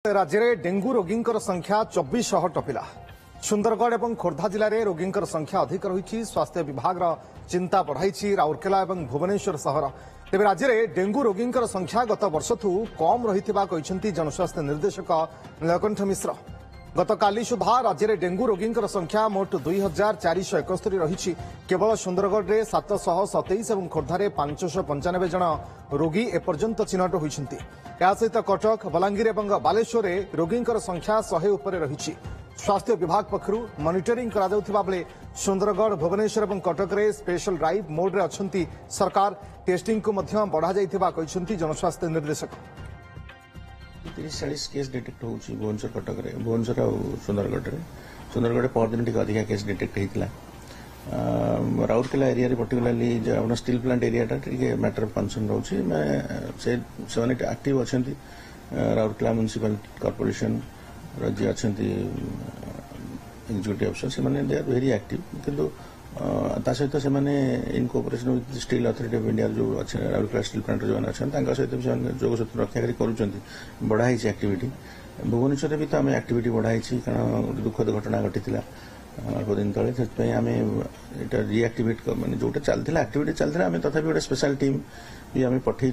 राज्य में डेंगू रोगी संख्या 2400 टपिला। सुंदरगढ़ और खोर्धा जिले में रोगी संख्या अधिक रही। स्वास्थ्य विभाग चिंता बढ़ाई राउरकेला और भुवनेश्वर सहर। तेज राज्य में डेंगू रोगी संख्या गत वर्ष कम रही जनस्वास्थ्य निर्देशक नीलकंठ मिश्र। गत काली सुधा राज्य में डेंगू रोगी संख्या मोट 2471 रही। केवल सुंदरगढ़ में 727 और खोर्धार 595 जन रोगी एपर्यंत चिन्हट होती। सहित कटक बलांगीर और बालेश्वर में रोगी संख्या 100 उपर रही। स्वास्थ्य विभाग पक्षर मॉनिटरिंग बेले सुंदरगढ़ भुवनेश्वर और कटक में स्पेशल ड्राइव मोड में अच्छा सरकार टेस्टिंग को बढ़ा जनस्वास्थ्य निर्देशक। 30-40 केस डिटेक्ट हो भुवनेश्वर कटक रे भुवनेश्वर और सुंदरगढ़ परदिन टी अधिका केस डिटेक्ट होता। Rourkela area particularly steel plant area matter of concern रोचे से एक्टिव अच्छा। राउरकेला म्युनिसिपल कॉर्पोरेशन जी अच्छा एग्जीक्यूटिव अफिसर से दे आर वेरी एक्टिव किंतु सहित से in cooperation with steel authority of India जो अच्छे राउरकेला स्टील प्लांट जो अच्छा सहित जोगसूत्र रक्षा कर बढ़ाई एक्टिविटी। भुवनेश्वर भी तो आम एक्टिविटी बढ़ाई कारण दुखद घटना घटी अल्प दिन तले आम ये रिएक्टिवेट मैंने जोटा चलता एक्टिविटी चलता आम तथा गोटे स्पेशल टीम भी आम पठे।